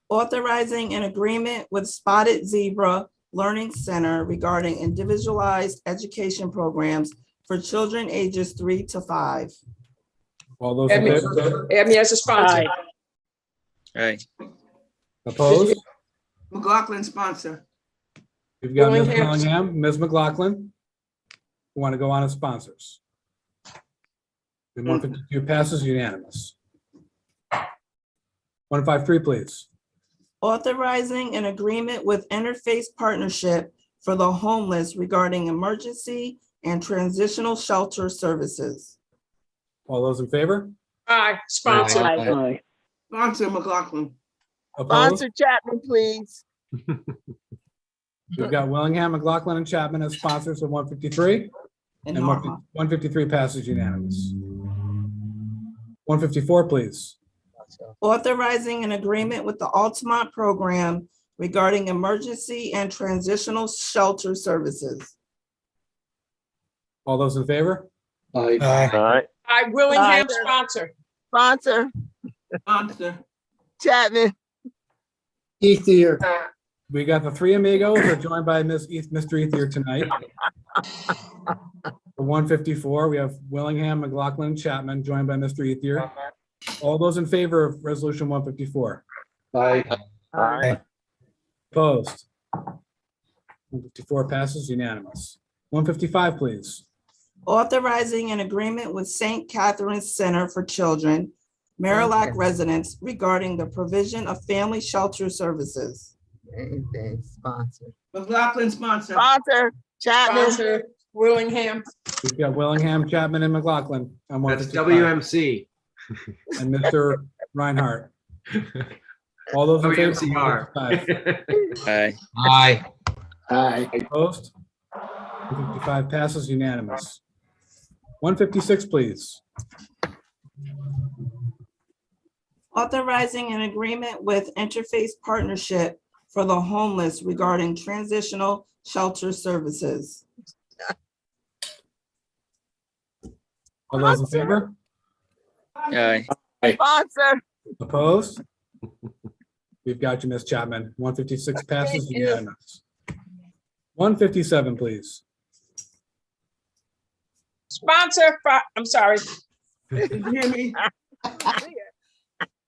Authorizing an agreement with Spotted Zebra Learning Center regarding individualized education programs for children ages 3 to 5. All those in favor? Add me as a sponsor. Aye. Opposed? McLaughlin sponsor. We've got Ms. Willingham. Willingham, Ms. McLaughlin. Who want to go on as sponsors? And 152 passes unanimous. 153, please. Authorizing an agreement with Interface Partnership for the Homeless regarding emergency and transitional shelter services. All those in favor? Aye, sponsor. Aye. Sponsor McLaughlin. Opposed? Chapman, please. We've got Willingham, McLaughlin, and Chapman as sponsors of 153. And And 153 passes unanimous. 154, please. Authorizing an agreement with the Altamont Program regarding emergency and transitional shelter services. All those in favor? Aye. Aye, Willingham, Aye. sponsor. Sponsor. Sponsor. Chapman. Ethier. We got the three amigos. We're joined by Mr. Ethier tonight. For 154, we have Willingham, McLaughlin, and Chapman, joined by Mr. Ethier. All those in favor of resolution 154? Aye. Opposed? 154 passes unanimous. 155, please. Authorizing an agreement with St. Catherine's Center for Children, Marillac residents regarding the provision of family shelter services. Sponsor. McLaughlin sponsor. Sponsor. Chapman. Sponsor. Willingham. We've got Willingham, Chapman, and McLaughlin on That's 155. WMC. And Mr. Reinhardt. All those in favor? of WMCR. 155? Aye. Aye. Opposed? 155 passes unanimous. 156, please. Authorizing an agreement with Interface Partnership for the Homeless regarding transitional shelter services. All those in favor? Aye. Sponsor. Opposed? We've got you, Ms. Chapman. 156 passes Thank you. unanimous. 157, please. Sponsor, I'm sorry. Hear me?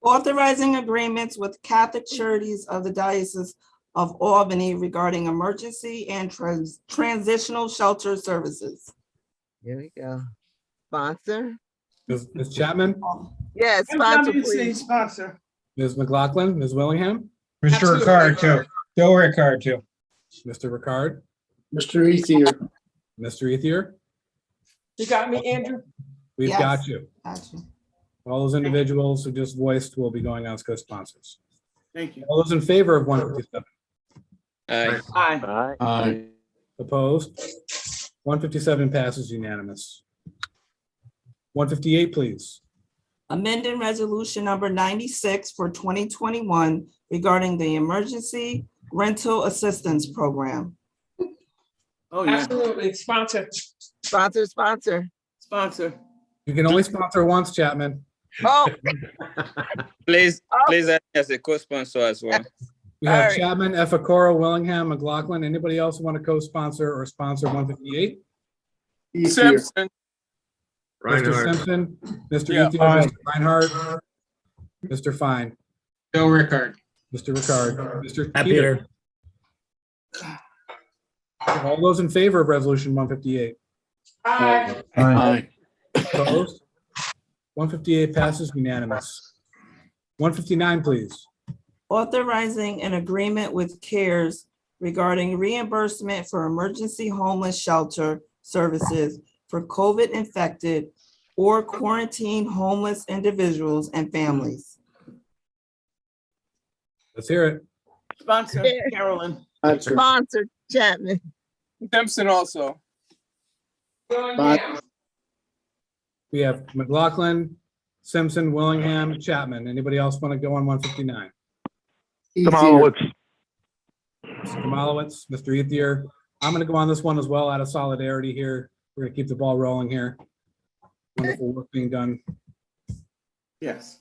Authorizing agreements with Catholic Charities of the Diocese of Albany regarding emergency and transitional shelter services. Here we go. Sponsor? Ms. Chapman, Yes, sponsor, MWC please. sponsor. Ms. McLaughlin, Ms. Willingham, Mr. Absolutely. Ricard, too. Joe Ricard, too. Mr. Ricard, Mr. Ethier. Mr. Ethier, You got me, Andrew? we've Yes. got you. Gotcha. All those individuals who just voiced will be going on as co-sponsors. Thank you. All those in favor of 157? Aye. Aye. Aye. Opposed? 157 passes unanimous. 158, please. Amending resolution number 96 for 2021 regarding the emergency rental assistance program. Oh, yeah. Absolutely, sponsor. Sponsor, sponsor. Sponsor. You can only sponsor once, Chapman. Oh, Please add me as a co-sponsor as well. We have All right. Chapman, Epicoro, Willingham, McLaughlin. Anybody else want to co-sponsor or sponsor 158? Simpson. Mr. Reinhardt. Simpson, Mr. Yeah. Ethier, Aye. Mr. Reinhardt, Mr. Fine, Joe Ricard. Mr. Ricard, Mr. Hi, Peter. Peter. All those in favor of resolution 158? Aye. Aye. Opposed? 158 passes unanimous. 159, please. Authorizing an agreement with CARES regarding reimbursement for emergency homeless shelter services for COVID infected or quarantine homeless individuals and families. Let's hear it. Sponsor, Carolyn. sponsor, Chapman. Simpson also. Willingham. We have McLaughlin, Simpson, Willingham, Chapman. Anybody else want to go on 159? Tomorrowitz. Mr. Kamalowitz, Mr. Ethier. I'm going to go on this one as well out of solidarity here. We're going to keep the ball rolling here. Wonderful work being done. Yes.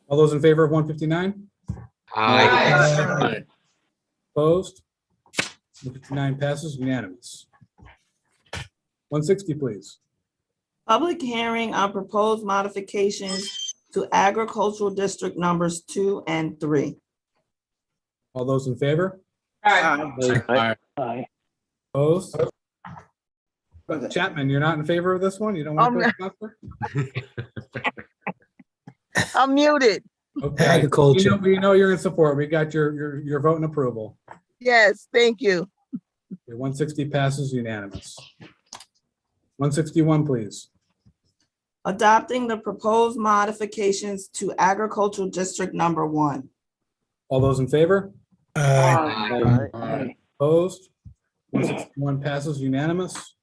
All those in favor of 159? Aye. Opposed? 159 passes unanimous. 160, please. Public hearing on proposed modifications to agricultural district numbers 2 and 3. All those in favor? Aye. Aye. Opposed? Chapman, you're not in favor of this one? You don't want to co-sponsor? I'm muted. Okay. Agriculture. We know you're in support. We got your vote and approval. Yes, thank you. Your 160 passes unanimous. 161, please. Adopting the proposed modifications to agricultural district number 1. All those in favor? Aye. Opposed? 161 passes unanimous.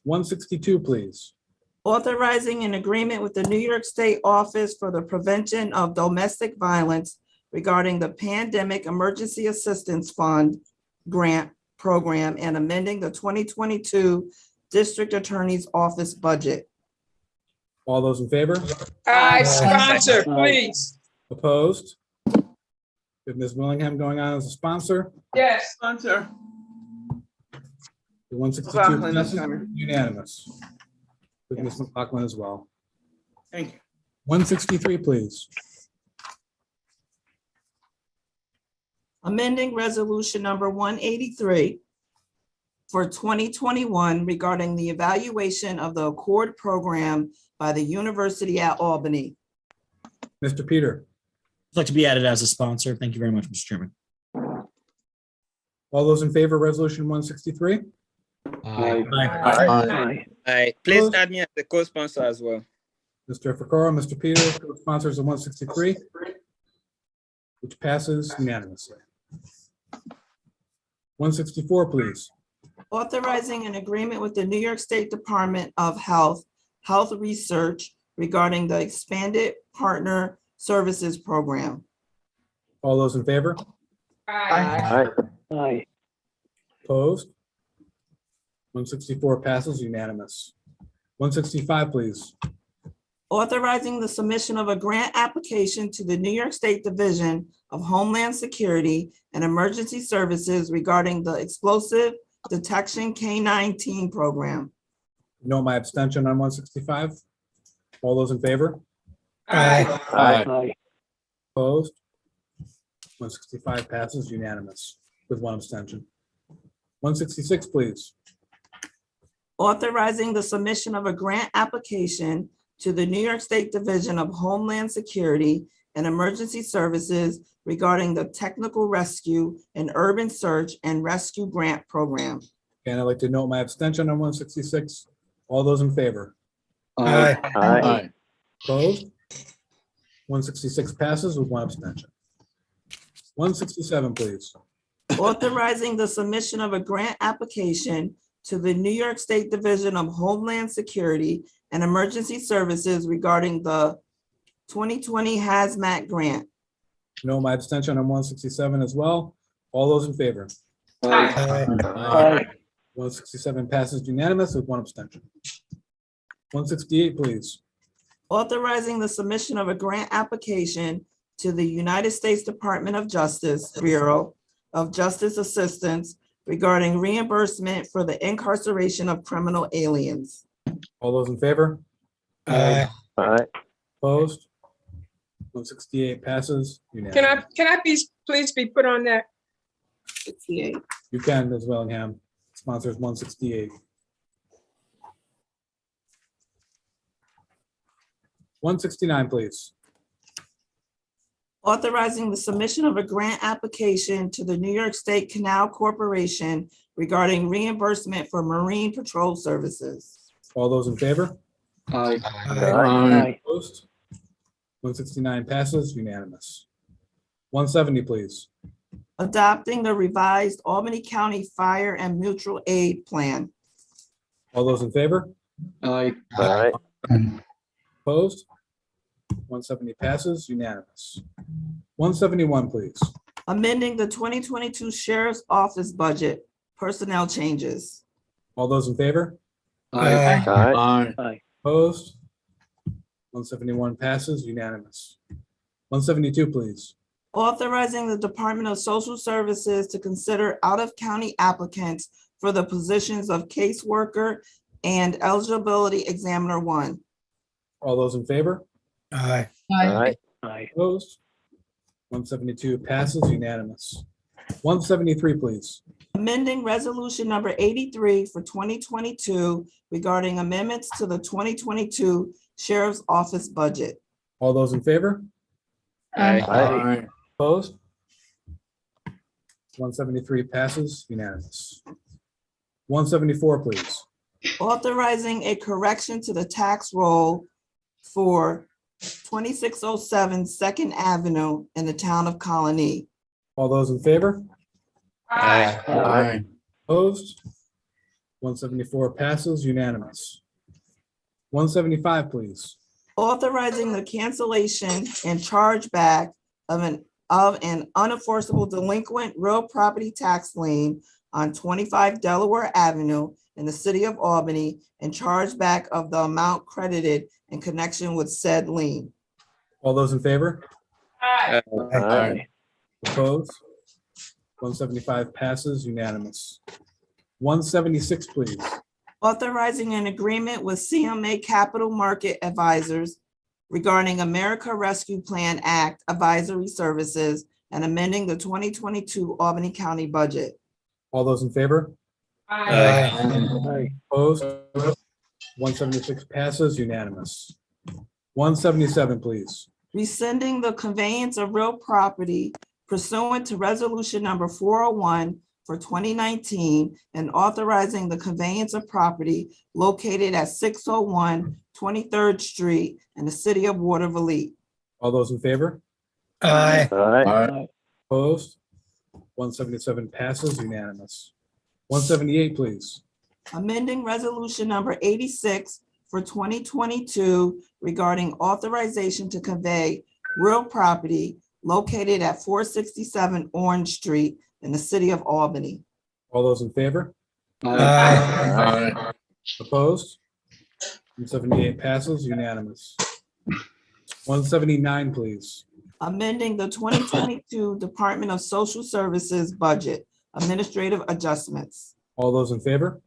162, please. Authorizing an agreement with the New York State Office for the Prevention of Domestic Violence regarding the Pandemic Emergency Assistance Fund grant program and amending the 2022 District Attorney's Office budget. All those in favor? Aye, sponsor, please. Opposed? With Ms. Willingham going on as a sponsor. Yes. Sponsor. The 162 McLaughlin this passes time. unanimous. With Ms. McLaughlin as well. Thank you. 163, please. Amending resolution number 183 for 2021 regarding the evaluation of the Accord program by the University at Albany. Mr. Peter, I'd like to be added as a sponsor. Thank you very much, Mr. Chairman. All those in favor of resolution 163? Aye. Aye. Aye. Please Opposed? add me as the co-sponsor as well. Mr. Fakoro, Mr. Peters, co-sponsors of 163, which passes unanimously. 164, please. Authorizing an agreement with the New York State Department of Health, Health Research regarding the expanded partner services program. All those in favor? Aye. Aye. Opposed? 164 passes unanimous. 165, please. Authorizing the submission of a grant application to the New York State Division of Homeland Security and Emergency Services regarding the Explosive Detection K-9 program. No, my abstention on 165. All those in favor? Aye. Aye. Opposed? 165 passes unanimous with one abstention. 166, please. Authorizing the submission of a grant application to the New York State Division of Homeland Security and Emergency Services regarding the Technical Rescue and Urban Search and Rescue Grant Program. And I'd like to note my abstention on 166. All those in favor? Aye. Opposed? 166 passes with one abstention. 167, please. Authorizing the submission of a grant application to the New York State Division of Homeland Security and Emergency Services regarding the 2020 Hazmat Grant. No, my abstention on 167 as well. All those in favor? Aye. 167 passes unanimous with one abstention. 168, please. Authorizing the submission of a grant application to the United States Department of Justice Bureau of Justice Assistance regarding reimbursement for the incarceration of criminal aliens. All those in favor? Aye. Opposed? 168 passes unanimous. Can I please be put on that? 68. You can, Ms. Willingham. Sponsors 168. 169, please. Authorizing the submission of a grant application to the New York State Canal Corporation regarding reimbursement for marine patrol services. All those in favor? Aye. Opposed? 169 passes unanimous. 170, please. Adopting the revised Albany County Fire and Mutual Aid Plan. All those in favor? Aye. Opposed? 170 passes unanimous. 171, please. Amending the 2022 Sheriff's Office budget, personnel changes. All those in favor? Aye. Opposed? 171 passes unanimous. 172, please. Authorizing the Department of Social Services to consider out-of-county applicants for the positions of caseworker and eligibility examiner 1. All those in favor? Aye. Opposed? 172 passes unanimous. 173, please. Amending resolution number 83 for 2022 regarding amendments to the 2022 Sheriff's Office budget. All those in favor? Aye. Opposed? 173 passes unanimous. 174, please. Authorizing a correction to the tax roll for 2607 Second Avenue in the town of Colony. All those in favor? Aye. Opposed? 174 passes unanimous. 175, please. Authorizing the cancellation and chargeback of an unenforceable delinquent real property tax lien on 25 Delaware Avenue in the city of Albany and chargeback of the amount credited in connection with said lien. All those in favor? Aye. Opposed? 175 passes unanimous. 176, please. Authorizing an agreement with CMA Capital Market Advisors regarding America Rescue Plan Act advisory services and amending the 2022 Albany County budget. All those in favor? Aye. Opposed? 176 passes unanimous. 177, please. Rescinding the conveyance of real property pursuant to resolution number 401 for 2019 and authorizing the conveyance of property located at 601 23rd Street in the city of Waterville. All those in favor? Aye. Aye. Opposed? 177 passes unanimous. 178, please. Amending resolution number 86 for 2022 regarding authorization to convey real property located at 467 Orange Street in the city of Albany. All those in favor? Aye. Opposed? 178 passes unanimous. 179, please. Amending the 2022 Department of Social Services budget, administrative adjustments. All those in favor?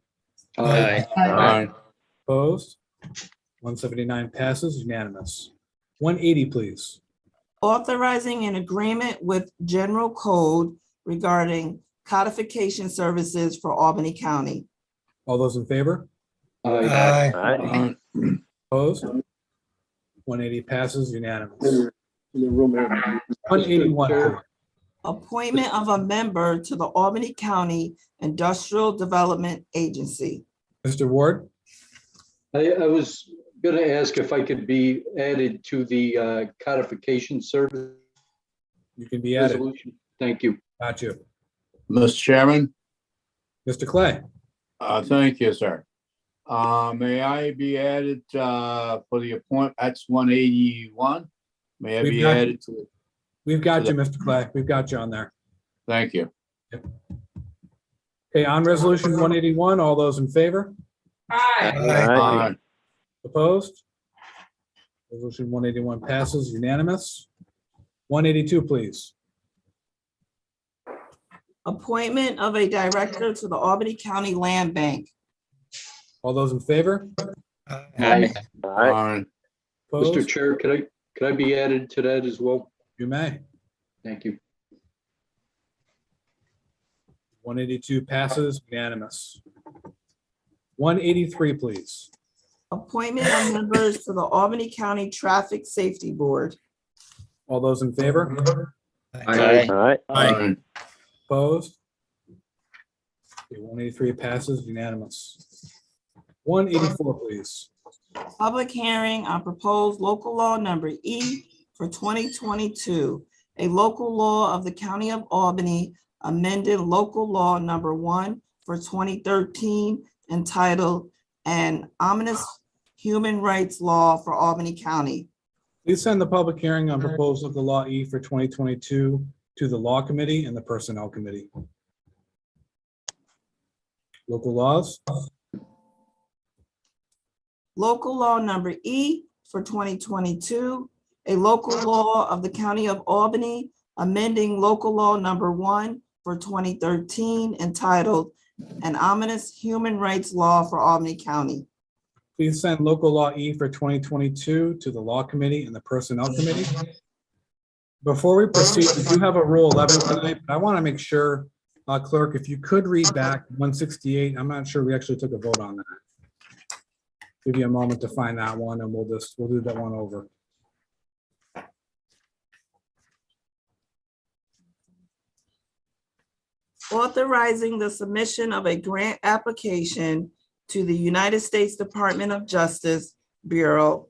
Aye. Opposed? 179 passes unanimous. 180, please. Authorizing an agreement with General Code regarding codification services for Albany County. All those in favor? Aye. Opposed? 180 passes unanimous. 181, please. Appointment of a member to the Albany County Industrial Development Agency. Mr. Ward? I was going to ask if I could be added to the codification service You can be added. resolution. Thank you. Got you. Mr. Chairman, Mr. Clay? thank you, sir. May I be added for the appointment? That's 181. May I We've be got- added to it? We've got you, Mr. Clay. We've got you on there. Thank you. Okay, on resolution 181, all those in favor? Aye. Opposed? Resolution 181 passes unanimous. 182, please. Appointment of a director to the Albany County Land Bank. All those in favor? Aye. Aye. Mr. Opposed? Chair, could I be added to that as well? You may. Thank you. 182 passes unanimous. 183, please. Appointment of members to the Albany County Traffic Safety Board. All those in favor? Aye. Aye. Opposed? Okay, 183 passes unanimous. 184, please. Public hearing on proposed local law number E for 2022, a local law of the County of Albany, amended local law number 1 for 2013, entitled An Ominous Human Rights Law for Albany County. Please send the public hearing on proposed local law E for 2022 to the Law Committee and the Personnel Committee. Local laws? Local law number E for 2022, a local law of the County of Albany, amending local law number 1 for 2013, entitled An Ominous Human Rights Law for Albany County. Please send local law E for 2022 to the Law Committee and the Personnel Committee. Before we proceed, we do have a Rule 11 tonight, but I want to make sure, Clerk, if you could read back 168, I'm not sure we actually took a vote on that. Give you a moment to find that one, and we'll do that one over. Authorizing the submission of a grant application to the United States Department of Justice Bureau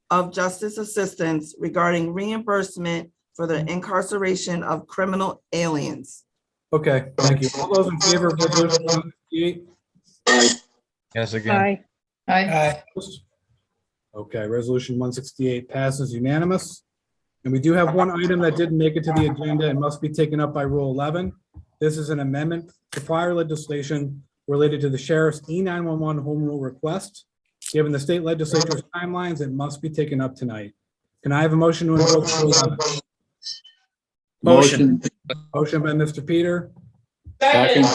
of Justice Assistance regarding reimbursement for the incarceration of criminal aliens. Okay, thank you. All those in favor of resolution 168? Yes, again. Aye. Aye. Okay, resolution 168 passes unanimous. And we do have one item that didn't make it to the agenda and must be taken up by Rule 11. This is an amendment to prior legislation related to the sheriff's E911 home rule request. Given the state legislature's timelines, it must be taken up tonight. Can I have a motion to invoke Rule 11? Motion. Motion by Mr. Peter, Second.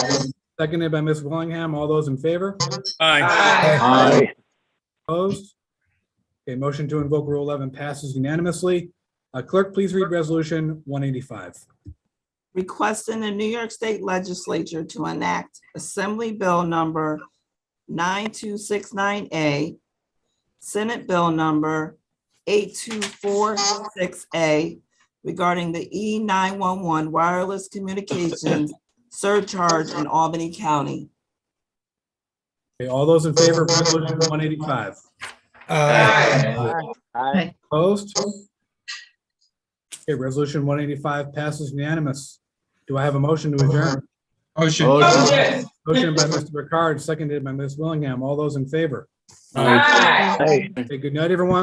seconded by Ms. Willingham. All those in favor? Aye. Opposed? Okay, motion to invoke Rule 11 passes unanimously. Clerk, please read resolution 185. Requesting the New York State Legislature to enact Assembly Bill number 9269A, Senate Bill number 8246A, regarding the E911 wireless communications surcharge in Albany County. Okay, all those in favor of resolution 185? Aye. Opposed? Okay, resolution 185 passes unanimous. Do I have a motion to adjourn? Motion. Motion. Motion by Mr. Ricard, seconded by Ms. Willingham. All those in favor? Aye. Okay, good night, everyone.